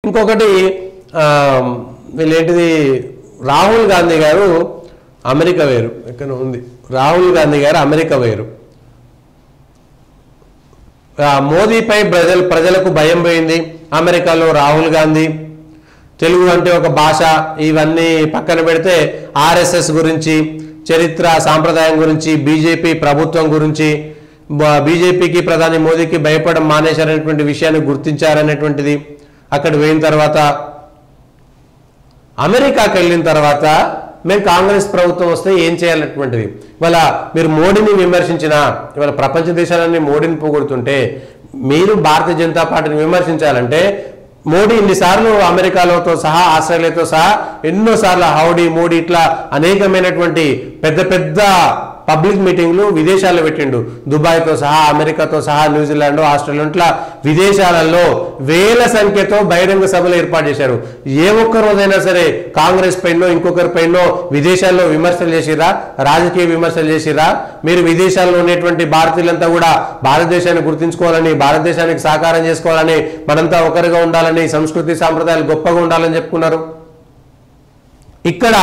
ఇంకొకటి వీళ్ళేంటిది రాహుల్ గాంధీ గారు అమెరికా వేరు ఎక్కడ ఉంది, రాహుల్ గాంధీ గారు అమెరికా వేరు. మోదీపై ప్రజలకు భయం పోయింది. అమెరికాలో రాహుల్ గాంధీ తెలుగు అంటే ఒక భాష, ఇవన్నీ పక్కన పెడితే ఆర్ఎస్ఎస్ గురించి, చరిత్ర సాంప్రదాయం గురించి, బీజేపీ ప్రభుత్వం గురించి, బీజేపీకి ప్రధాని మోదీకి భయపడడం మానేశారనేటువంటి విషయాన్ని గుర్తించారనేటువంటిది. అక్కడ పోయిన తర్వాత అమెరికాకి వెళ్ళిన తర్వాత మేము కాంగ్రెస్ ప్రభుత్వం వస్తే ఏం చేయాలనేటువంటిది. ఇవాళ మీరు మోడీని విమర్శించినా, ఇవాళ ప్రపంచ దేశాలన్నీ మోడీని పొగుడుతుంటే మీరు భారతీయ జనతా పార్టీని విమర్శించాలంటే మోడీ ఇన్నిసార్లు అమెరికాలతో సహా ఆస్ట్రేలియాతో సహా ఎన్నోసార్లు హౌడీ మోడీ ఇట్లా అనేకమైనటువంటి పెద్ద పెద్ద పబ్లిక్ మీటింగ్లు విదేశాల్లో పెట్టిండు. దుబాయ్తో సహా, అమెరికాతో సహా, న్యూజిలాండ్, ఆస్ట్రేలియా ఇట్లా విదేశాలలో వేల సంఖ్యతో బహిరంగ సభలు ఏర్పాటు చేశారు. ఏ ఒక్క రోజైనా సరే కాంగ్రెస్ పైనో ఇంకొకరి పైనో విదేశాల్లో విమర్శలు చేసిరా, రాజకీయ విమర్శలు చేసిరా? మీరు విదేశాల్లో ఉన్నటువంటి భారతీయులంతా కూడా భారతదేశాన్ని గుర్తించుకోవాలని, భారతదేశానికి సహకారం చేసుకోవాలని, మనంతా ఒకరిగా ఉండాలని, సంస్కృతి సాంప్రదాయాలు గొప్పగా ఉండాలని చెప్పుకున్నారు. ఇక్కడ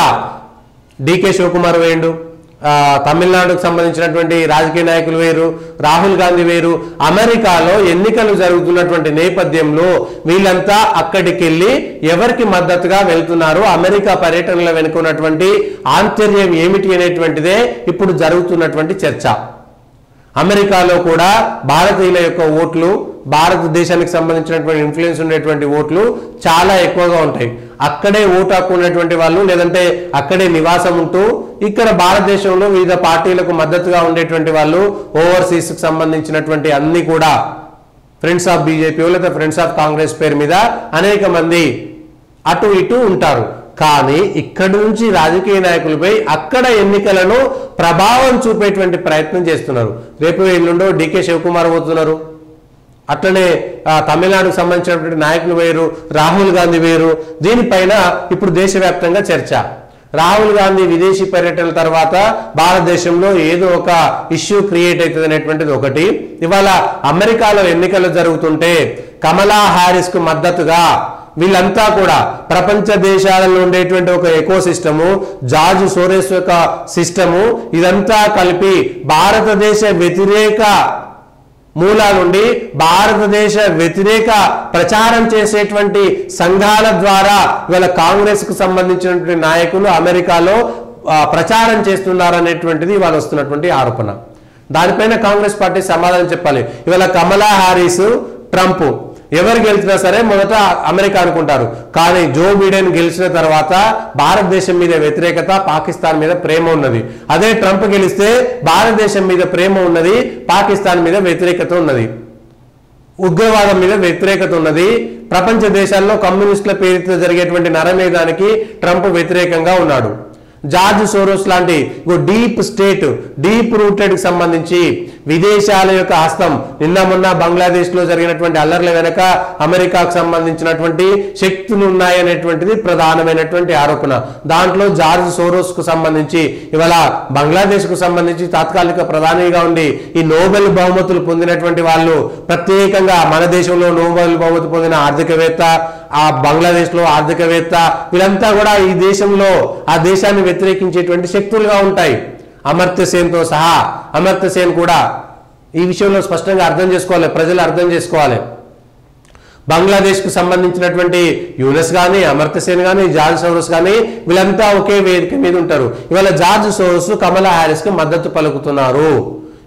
డికే శివకుమార్ వేయండు, తమిళనాడుకు సంబంధించినటువంటి రాజకీయ నాయకులు వేరు, రాహుల్ గాంధీ వేరు. అమెరికాలో ఎన్నికలు జరుగుతున్నటువంటి నేపథ్యంలో వీళ్ళంతా అక్కడికి వెళ్ళి ఎవరికి మద్దతుగా వెళ్తున్నారు, అమెరికా పర్యటనలో వెనుకున్నటువంటి ఆంతర్యం ఏమిటి అనేటువంటిదే ఇప్పుడు జరుగుతున్నటువంటి చర్చ. అమెరికాలో కూడా భారతీయుల యొక్క ఓట్లు, భారతదేశానికి సంబంధించినటువంటి ఇన్ఫ్లుయెన్స్ ఉండేటువంటి ఓట్లు చాలా ఎక్కువగా ఉంటాయి. అక్కడే ఓటు హక్కు ఉన్నటువంటి వాళ్ళు, లేదంటే అక్కడే నివాసం ఉంటూ ఇక్కడ భారతదేశంలో వివిధ పార్టీలకు మద్దతుగా ఉండేటువంటి వాళ్ళు, ఓవర్సీస్ కి సంబంధించినటువంటి అన్ని కూడా ఫ్రెండ్స్ ఆఫ్ బీజేపీ లేదా ఫ్రెండ్స్ ఆఫ్ కాంగ్రెస్ పేరు మీద అనేక మంది అటు ఇటు ఉంటారు. కానీ ఇక్కడి నుంచి రాజకీయ నాయకులపై అక్కడ ఎన్నికలను ప్రభావం చూపేటువంటి ప్రయత్నం చేస్తున్నారు. రేపు ఎల్లుండో డికే శివకుమార్ పోతున్నారు, అట్లనే తమిళనాడుకు సంబంధించినటువంటి నాయకులు వేరు, రాహుల్ గాంధీ వేరు. దీనిపైన ఇప్పుడు దేశవ్యాప్తంగా చర్చ. రాహుల్ గాంధీ విదేశీ పర్యటన తర్వాత భారతదేశంలో ఏదో ఒక ఇష్యూ క్రియేట్ అవుతుంది అనేటువంటిది ఒకటి. ఇవాళ అమెరికాలో ఎన్నికలు జరుగుతుంటే కమలా హారిస్ కు మద్దతుగా వీళ్ళంతా కూడా ప్రపంచ దేశాలలో ఉండేటువంటి ఒక ఎకో సిస్టము, జార్జ్ సోరోస్ యొక్క సిస్టము, ఇదంతా కలిపి భారతదేశ వ్యతిరేక మూలాలుండి భారతదేశ వ్యతిరేక ప్రచారం చేసేటువంటి సంఘాల ద్వారా ఇవాళ కాంగ్రెస్ కు సంబంధించినటువంటి నాయకులు అమెరికాలో ప్రచారం చేస్తున్నారనేటువంటిది ఇవాళ వస్తున్నటువంటి ఆరోపణ. దానిపైన కాంగ్రెస్ పార్టీ సమాధానం చెప్పాలి. ఇవాళ కమలా హారిస్, ట్రంప్ ఎవరు గెలిచినా సరే మొదట అమెరికా అనుకుంటారు. కానీ జో బైడెన్ గెలిచిన తర్వాత భారతదేశం మీద వ్యతిరేకత, పాకిస్తాన్ మీద ప్రేమ ఉన్నది. అదే ట్రంప్ గెలిస్తే భారతదేశం మీద ప్రేమ ఉన్నది, పాకిస్తాన్ మీద వ్యతిరేకత ఉన్నది, ఉగ్రవాదం మీద వ్యతిరేకత ఉన్నది. ప్రపంచ దేశాల్లో కమ్యూనిస్టుల పేరుతో జరిగేటువంటి నరమేధానికి ట్రంప్ వ్యతిరేకంగా ఉన్నాడు. జార్జ్ సోరోస్ లాంటి డీప్ స్టేట్, డీప్ రూటెడ్ కి సంబంధించి విదేశాల యొక్క హస్తం, నిన్న మొన్న బంగ్లాదేశ్ లో జరిగినటువంటి అల్లర్ల వెనక అమెరికాకు సంబంధించినటువంటి శక్తులు ఉన్నాయనేటువంటిది ప్రధానమైనటువంటి ఆరోపణ. దాంట్లో జార్జ్ సోరోస్ కు సంబంధించి ఇవాళ బంగ్లాదేశ్ కు సంబంధించి తాత్కాలిక ప్రధానిగా ఉండి ఈ నోబెల్ బహుమతులు పొందినటువంటి వాళ్ళు, ప్రత్యేకంగా మన దేశంలో నోబెల్ బహుమతి పొందిన ఆర్థికవేత్త, ఆ బంగ్లాదేశ్ లో ఆర్థికవేత్త, వీళ్ళంతా కూడా ఈ దేశంలో ఆ దేశాన్ని వ్యతిరేకించేటువంటి శక్తులుగా ఉంటాయి. అమర్త్య సేన్ తో సహా. అమర్త్య సేన్ కూడా ఈ విషయంలో స్పష్టంగా అర్థం చేసుకోవాలి, ప్రజలు అర్థం చేసుకోవాలి. బంగ్లాదేశ్ కు సంబంధించినటువంటి యూనస్ కానీ, అమర్త్య సేన్ కానీ, జార్జ్ సోరోస్ కానీ వీళ్ళంతా ఒకే వేదిక మీద ఉంటారు. ఇవాళ జార్జ్ సోరోస్ కమలా హారిస్ కి మద్దతు పలుకుతున్నారు.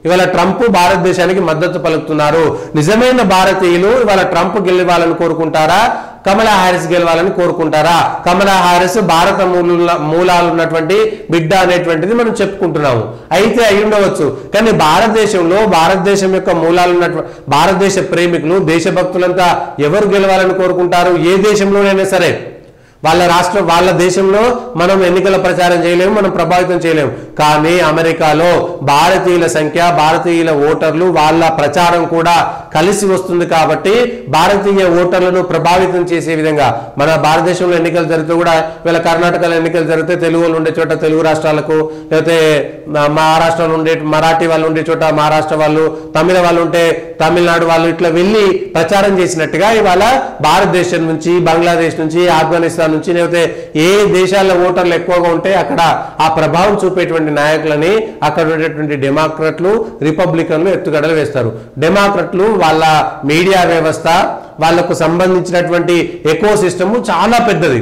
ఇవాళ ట్రంప్ భారతదేశానికి మద్దతు పలుకుతున్నారు. నిజమైన భారతీయులు ఇవాళ ట్రంప్ గెలవాలని కోరుకుంటారా, కమలా హారిస్ గెలవాలని కోరుకుంటారా? కమలా హారిస్ భారత మూలాలు ఉన్నటువంటి బిడ్డ అనేటువంటిది మనం చెప్పుకుంటున్నాము. అయితే అయి ఉండవచ్చు. కానీ భారతదేశంలో భారతదేశం యొక్క మూలాలు ఉన్నటువంటి భారతదేశ ప్రేమికులు, దేశభక్తులంతా ఎవరు గెలవాలని కోరుకుంటారు? ఏ దేశంలోనైనా సరే వాళ్ళ దేశంలో మనం ఎన్నికల ప్రచారం చేయలేము, మనం ప్రభావితం చేయలేము. కానీ అమెరికాలో భారతీయుల సంఖ్య, భారతీయుల ఓటర్లు, వాళ్ళ ప్రచారం కూడా కలిసి వస్తుంది. కాబట్టి భారతీయ ఓటర్లను ప్రభావితం చేసే విధంగా మన భారతదేశంలో ఎన్నికలు జరిగితే కూడా వీళ్ళ కర్ణాటకలో ఎన్నికలు జరిగితే తెలుగు వాళ్ళు ఉండే చోట తెలుగు రాష్ట్రాలకు, లేకపోతే మహారాష్ట్రలో ఉండే మరాఠీ వాళ్ళు ఉండే చోట మహారాష్ట్ర వాళ్ళు, తమిళ వాళ్ళు ఉంటే తమిళనాడు వాళ్ళు ఇట్లా వెళ్ళి ప్రచారం చేసినట్టుగా ఇవాళ భారతదేశం నుంచి, బంగ్లాదేశ్ నుంచి, ఆఫ్ఘనిస్తాన్ నుంచి, లేకపోతే ఏ దేశాల ఓటర్లు ఎక్కువగా ఉంటే అక్కడ ఆ ప్రభావం చూపేటువంటి నాయకులని అక్కడ ఉండేటువంటి డెమోక్రట్లు, రిపబ్లికన్లు ఎత్తుగడలు వేస్తారు. డెమోక్రట్లు వాళ్ళ మీడియా వ్యవస్థ, వాళ్లకు సంబంధించినటువంటి ఎకో సిస్టమ్ చాలా పెద్దది.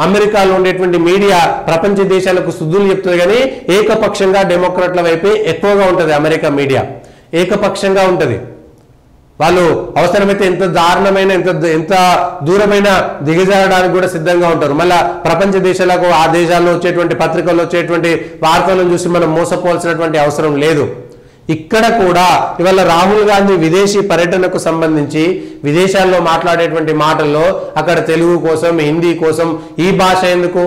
అమెరికాలో ఉండేటువంటి మీడియా ప్రపంచ దేశాలకు శుద్ధులు చెప్తుంది, కానీ ఏకపక్షంగా డెమోక్రాట్ల వైపే ఎక్కువగా ఉంటుంది. అమెరికా మీడియా ఏకపక్షంగా ఉంటుంది. వాళ్ళు అవసరమైతే ఎంత దారుణమైన ఎంత దూరమైన దిగజారడానికి కూడా సిద్ధంగా ఉంటారు. మళ్ళా ప్రపంచ దేశాలకు, ఆ దేశాల్లో వచ్చేటువంటి పత్రికల్లో వచ్చేటువంటి వార్తలను చూసి మనం మోసపోవాల్సినటువంటి అవసరం లేదు. ఇక్కడ కూడా ఇవాళ రాహుల్ గాంధీ విదేశీ పర్యటనకు సంబంధించి విదేశాల్లో మాట్లాడేటువంటి మాటల్లో అక్కడ తెలుగు కోసం, హిందీ కోసం ఈ భాష ఎందుకు?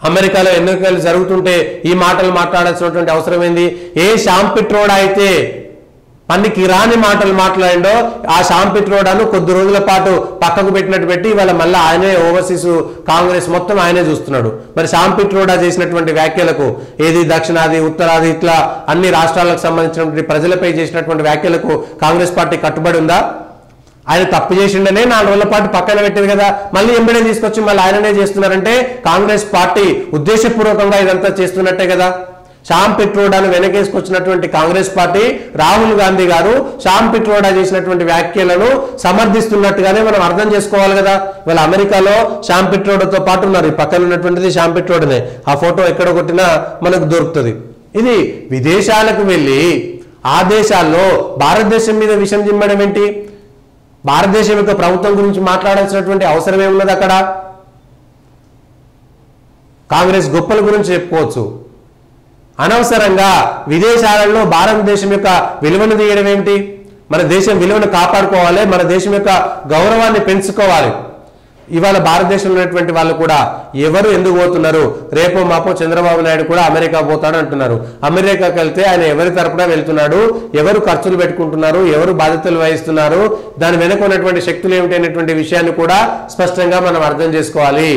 అమెరికాలో ఎన్నికలు జరుగుతుంటే ఈ మాటలు మాట్లాడాల్సినటువంటి అవసరం ఏంది? ఏ షాంపిట్రోడా అయితే పనికి రాని మాటలు మాట్లాడిండో ఆ షాంపిట్రోడాను కొద్ది రోజుల పాటు పక్కకు పెట్టినట్టు పెట్టి ఇవాళ మళ్ళీ ఆయనే ఓవర్సీస్ కాంగ్రెస్ మొత్తం ఆయనే చూస్తున్నాడు. మరి షాంపిట్రోడా చేసినటువంటి వ్యాఖ్యలకు, ఏది దక్షిణాది, ఉత్తరాది, ఇట్లా అన్ని రాష్ట్రాలకు సంబంధించినటువంటి ప్రజలపై చేసినటువంటి వ్యాఖ్యలకు కాంగ్రెస్ పార్టీ కట్టుబడి ఉందా? ఆయన తప్పు చేసిండనే 4 రోజుల పాటు పక్కన పెట్టేది కదా, మళ్ళీ ఎంబడే తీసుకొచ్చి మళ్ళీ ఆయననే చేస్తున్నారంటే కాంగ్రెస్ పార్టీ ఉద్దేశపూర్వకంగా ఇదంతా చేస్తున్నట్టే కదా. షాంపిట్రోడాను వెనకేసుకొచ్చినటువంటి కాంగ్రెస్ పార్టీ, రాహుల్ గాంధీ గారు షాంపిట్రోడా చేసినటువంటి వ్యాఖ్యలను సమర్థిస్తున్నట్టుగానే మనం అర్థం చేసుకోవాలి కదా. ఇవాళ అమెరికాలో షాంపిట్రోడాతో పాటు ఉన్నారు. ఈ పక్కన ఉన్నటువంటిది షాంపిట్రోడనే. ఆ ఫోటో ఎక్కడ కొట్టినా మనకు దొరుకుతుంది. ఇది విదేశాలకు వెళ్ళి ఆ దేశాల్లో భారతదేశం మీద విషం చిమ్మడం ఏంటి? భారతదేశం యొక్క ప్రభుత్వం గురించి మాట్లాడాల్సినటువంటి అవసరం ఏమున్నది? అక్కడ కాంగ్రెస్ గొప్పల గురించి చెప్పుకోవచ్చు. అనవసరంగా విదేశాలలో భారతదేశం యొక్క విలువను తీయడం ఏమిటి? మన దేశం విలువను కాపాడుకోవాలి, మన దేశం యొక్క గౌరవాన్ని పెంచుకోవాలి. ఇవాళ భారతదేశంలో ఉన్నటువంటి వాళ్ళు కూడా ఎవరు ఎందుకు పోతున్నారు? రేపో మాపో చంద్రబాబు నాయుడు కూడా అమెరికా పోతాడు అంటున్నారు. అమెరికాకి వెళ్తే ఆయన ఎవరి తరపున వెళ్తున్నాడు? ఎవరు ఖర్చులు పెట్టుకుంటున్నారు? ఎవరు బాధ్యతలు వహిస్తున్నారు? దాని వెనుక ఉన్నటువంటి శక్తులు ఏమిటి అనేటువంటి విషయాన్ని కూడా స్పష్టంగా మనం అర్థం చేసుకోవాలి.